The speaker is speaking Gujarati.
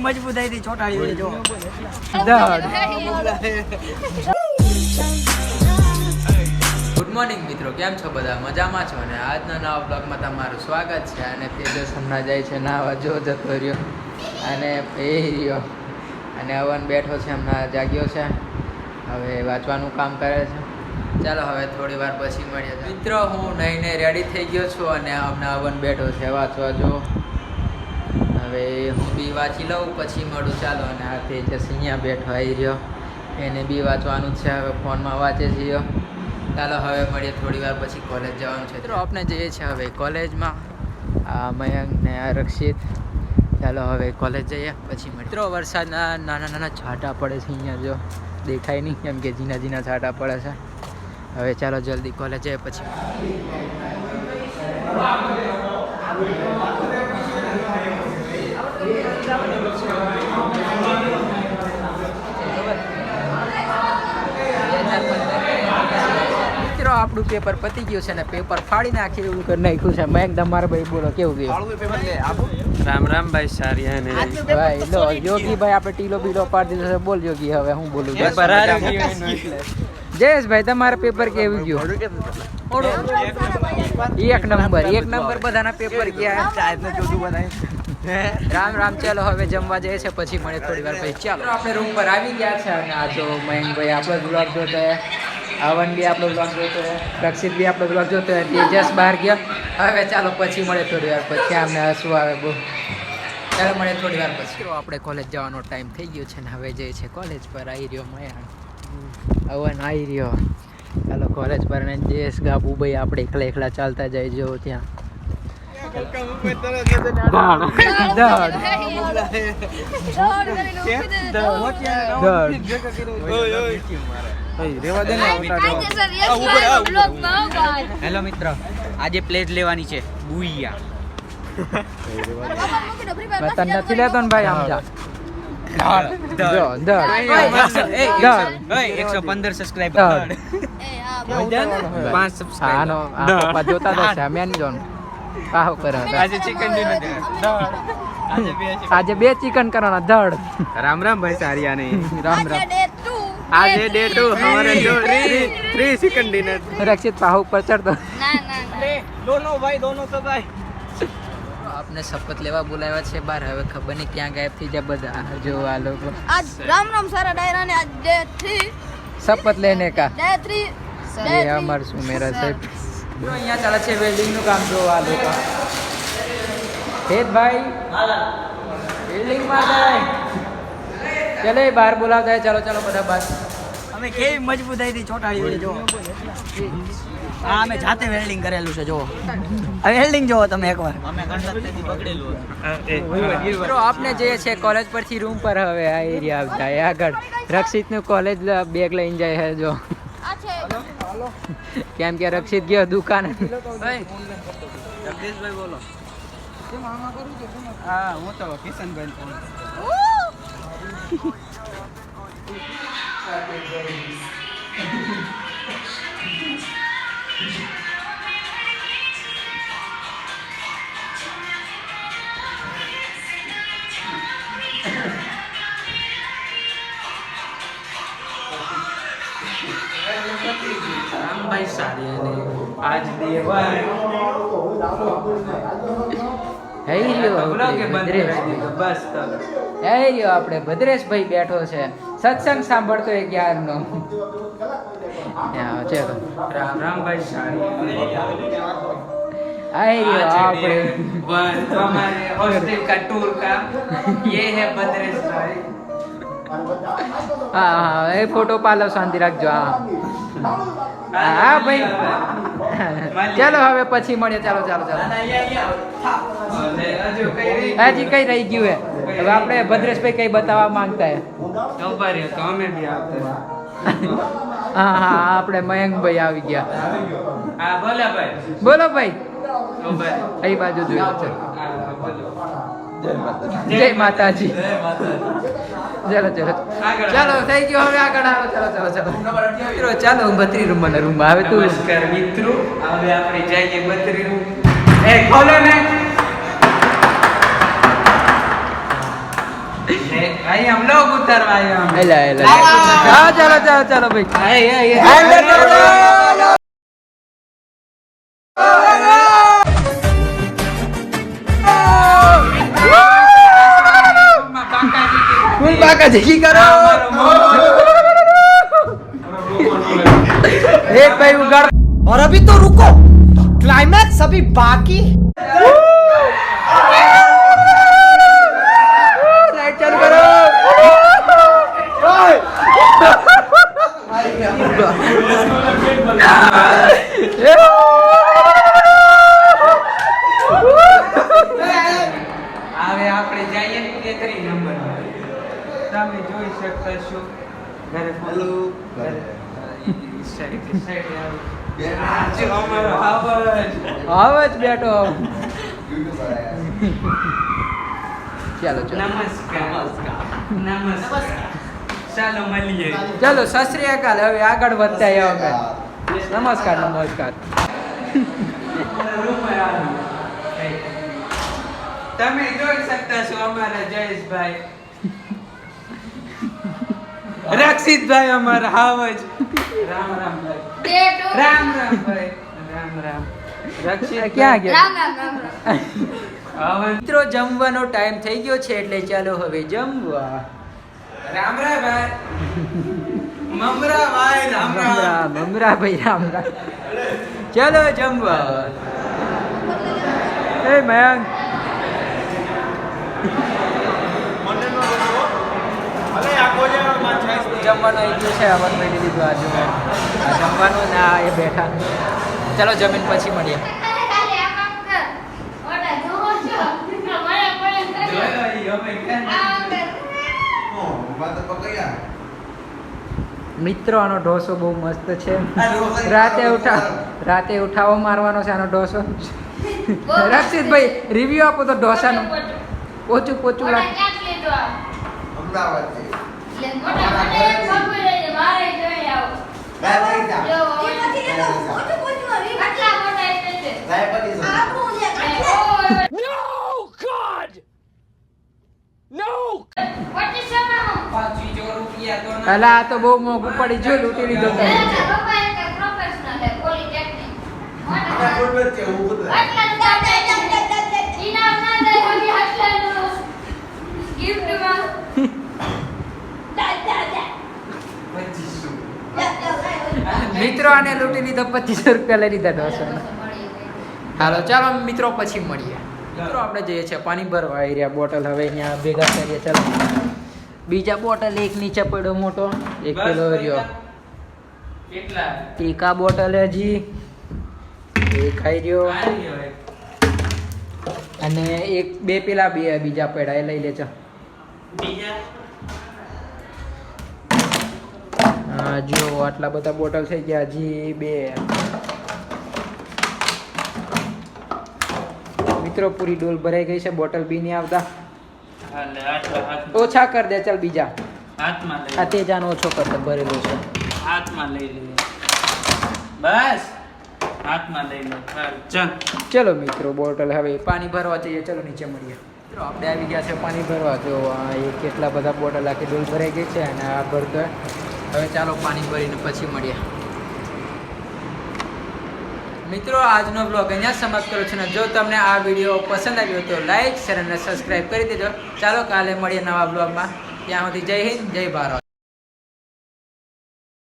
મજબૂતાઈ થી ચોટાડી જો ગુડ મોર્નિંગ મિત્રો, કેમ છો બધા? મજામાં છો ને? આજના નવા બ્લોગમાં તમારું સ્વાગત છે. અને તેજસ હમણાં જાય છે નાવા, જો જતો રહ્યો અને એ રહ્યો અને અવન બેઠો છે, હમણાં જાગ્યો છે, હવે વાંચવાનું કામ કરે છે. ચાલો હવે થોડી વાર પછી મળીએ મિત્રો. હું નહીને રેડી થઈ ગયો છું અને હમણાં અવન બેઠો છે વાંચવા. જો હવે હું બી વાંચી લઉં પછી મળું. ચાલો. અને આ તેજસ અહીંયા બેઠો આવી રહ્યો, એને બી વાંચવાનું જ છે, હવે ફોનમાં વાંચે છે. ચાલો હવે મળીએ થોડી વાર પછી. કોલેજ જવાનું છે મિત્રો, આપણે જઈએ છીએ હવે કોલેજમાં. આ મયંક ને આ રક્ષિત. ચાલો હવે કોલેજ જઈએ પછી મળીએ મિત્રો. વરસાદના નાના નાના છાંટા પડે છે અહીંયા, જો દેખાય નહીં કેમ કે ઝીણા ઝીણા છાંટા પડે છે. હવે ચાલો જલ્દી કોલેજ જઈએ પછી. આપણું પેપર પતી ગયું છે ને પેપર ફાડી નાખી એવું કરી નાખ્યું છે. મેં એકદમ મારા ભાઈ બોલો કેવું ગયું? રામ રામ ભાઈ સારિયા ને ભાઈ લો યોગી ભાઈ આપણે ટીલો બીલો પાડી દીધો છે. બોલ યોગી, હવે હું બોલું? જયેશભાઈ તમારા પેપર કેવું ગયું? એક નંબર બધાના પેપર ગયા. રામ રામ. ચાલો હવે જમવા જઈએ છે, પછી મળે થોડી વાર પછી. ચાલો આપણે રૂમ પર આવી ગયા છે અને આ જો મયંકભાઈ આપણો બ્લોગ જોતો હોય, અવન બી આપણો બ્લોગ જોતો હોય, રક્ષિત બી આપણો બ્લોગ જોતો હોય, તેજસ બહાર ગયો. હવે ચાલો પછી મળે થોડી વાર પછી. આમને હસવું આવે બહુ. ચાલો મળે થોડી વાર પછી. આપણે કોલેજ જવાનો ટાઈમ થઈ ગયો છે ને હવે જઈએ છે કોલેજ પર. આવી રહ્યો મયંક, અવન આવી રહ્યો. ચાલો કોલેજ પર ને જયેશ ગાબુ ભાઈ આપણે એકલા ચાલતા જાય જો ત્યાં. હેલો મિત્ર, આજે પ્લેટ લેવાની છે બુઈયા. તને નથી લેતો ને ભાઈ? આમ જા. 115 સબસ્ક્રાઇબર. આજે 2 ચિકન કરવાના. ધડ. રામ રામ ભાઈ સારિયા ને રામ રામ. આજે ડે 2 हमारे जो 3 चिकन डिनर. રક્ષિત પાહુ ઉપર ચડતો. दोनों तो भाई. આપને શપથ લેવા બોલાવ્યા છે બહાર. હવે ખબર નહીં ક્યાં ગાયબ થઈ જાય બધા. જો આ લોકો आज राम राम सारा डायरा ने आज डे 3 શપથ લેને કા डे 3 ये अमर सु मेरा साहब. અહીંયા ચાલે છે વેલ્ડિંગ નું કામ. જો આ લોકો ભાઈ વેલ્ડિંગ માં જાય. ચલે બહાર બોલાવતા. ચાલો ચાલો બધા બહાર. અમે કેવી મજબૂતાઈ થી ચોટાડી જો. આ અમે જાતે વેલ્ડિંગ કરેલું છે જો. આ વેલ્ડિંગ જોવો તમે એકવાર. અમે ગણતરીથી પકડેલું મિત્રો આપને જઈએ છે કોલેજ પરથી રૂમ પર. હવે આ એરિયા આવતા આગળ રક્ષિત નું કોલેજ બેગ લઈને જાય છે જો. કેમ કે રક્ષિત ગયો દુકાન. જગદીશભાઈ બોલો. હા હું તો કિશનભાઈ. ભાઈ સારી આજ દેવા આપણે ભદ્રેશભાઈ બેઠો છે, સત્સંગ સાંભળતો એક યાર નો. રામ રામ ભાઈ સારિયા. આપણે हमारे हॉस्टल का टूर का ये है भद्रेश भाई. હા એ ફોટો પાલો શાંતિ રાખજો. હા ભાઈ ચાલો હવે પછી મળીએ. ચાલો હજી કઈ રહી ગયું હે? હવે આપણે ભદ્રેશભાઈ કઈ બતાવવા માંગતા હે? હા આપણે મયંકભાઈ આવી ગયા. બોલો ભાઈ. એ બાજુ જોયું છે. જય માતાજી. ચલો થઈ ગયો. હવે આગળ આવો. ચલો ચાલો હું 32 રૂમમાં આવે તું. નમસ્કાર મિત્રો, હવે આપણે જઈએ 32 રૂમ. એ ખોલો ને. भाई हम लोग उतरवा आए हम એલા એલા હા ચાલો ચાલો ચાલો ભાઈ ફૂલ બાકાજી કરો એક ભાઈ ઉગાડ और अभी तो रुको क्लाइमैक्स अभी बाकी લાઈટ ચાલુ કરો હવે આપણે જઈએ 33 નંબર તમે જોઈ શકતા છો ઘરે હેલો સાઈડ અમારો આવ જ બેઠો ચાલો ચાલો નમસ્કાર ચાલો મળીએ ચાલો સત શ્રી અકાલ હવે આગળ વધતા અમે નમસ્કાર નમસ્કાર તમે જોઈ શકતા છો અમારા જયેશભાઈ રક્ષિતભાઈ અમારા હાવજ રામ રામ ભાઈ રામ રામ ભાઈ રામ રામ રક્ષિત ક્યાં ગયા રામ રામ રામ રામ. હાવજ મિત્રો જમવાનો ટાઈમ થઈ ગયો છે એટલે ચાલો હવે જમવા રામ રામ ભાઈ મમરા ભાઈ રામ રામ મમરા ભાઈ રામ રામ ચાલો જમવા એ મયંક જમવાનું આવી ગયું છે અમન ભાઈ લીધું આજુ જમવાનું ના એ બેઠા ચાલો જમીન પછી મળીએ ખાલી આમ આમ કર. ઓલા જોવો છો? મને પડે જોયો ઈ અમે ક્યાં આમ કર. મિત્રો આનો ઢોસો બહુ મસ્ત છે રાતે ઉઠાવો મારવાનો છે આનો ઢોસો રક્ષિતભાઈ રિવ્યુ આપો તો ઢોસાનો પોચું પોચું ઓલા લાગે ક્યાંક લીધો આ? એટલે મોટા મને એક ખબર છે, મારે જોઈ આવો. જો, આટલા મોટા એટલે છે. પચીસો ના હું. 25 રૂપિયા તો ના અલા આ તો બહુ મોંઘું પડી જો લૂંટી લીધો તમે. પપ્પા એક પ્રોફેશનલ છે, પોલિટેકનિક. મોટા આટલા જ દાદા ઇનામ ના દે હવે આટલા ગિફ્ટ માં 2500 મિત્રો આને લૂંટી લીધો 2500 રૂપિયા લઈ લીધા ઢોસો હાલો ચાલો મિત્રો પછી મળીએ મિત્રો આપણે જઈએ છીએ પાણી ભરવા આવી રહ્યા બોટલ હવે અહીંયા ભેગા કરીએ ચાલો બીજા બોટલ એક નીચે પડ્યો મોટો એક પેલો રહ્યો કેટલા ટીકા બોટલ હજી એક આઈ રહ્યો આર્યો એક અને એક બે પેલા બે બીજા પડ્યા એ લઈ લેજો બીજા હા જો આટલા બધા બોટલ થઈ ગયા હજી બે મિત્રો પૂરી ડોલ ભરાઈ ગઈ છે બોટલ બી નહીં આવતા હાલે હાથમાં ઓછા કર દે ચાલ બીજા હાથમાં લઈ આ તેજાનો ઓછો કર દે ભરેલો છે હાથમાં લઈ લે બસ હાથમાં લઈ લે ચાલ ચલો મિત્રો બોટલ હવે પાણી ભરવા જઈએ ચલો નીચે મળીએ મિત્રો આપણે આવી ગયા છે પાણી ભરવા જો આ એ કેટલા બધા બોટલ આખી ડોલ ભરાઈ ગઈ છે અને આ ભરતો હવે ચાલો પાણી ભરીને પછી મળીએ મિત્રો આજનો બ્લોગ અહીંયા સમાપ્ત કરું છું ને જો તમને આ વિડીયો પસંદ આવ્યો તો લાઈક શેર અને સબસ્ક્રાઈબ કરી દેજો ચાલો કાલે મળીએ નવા બ્લોગમાં ત્યાં સુધી જય હિન્દ જય ભારત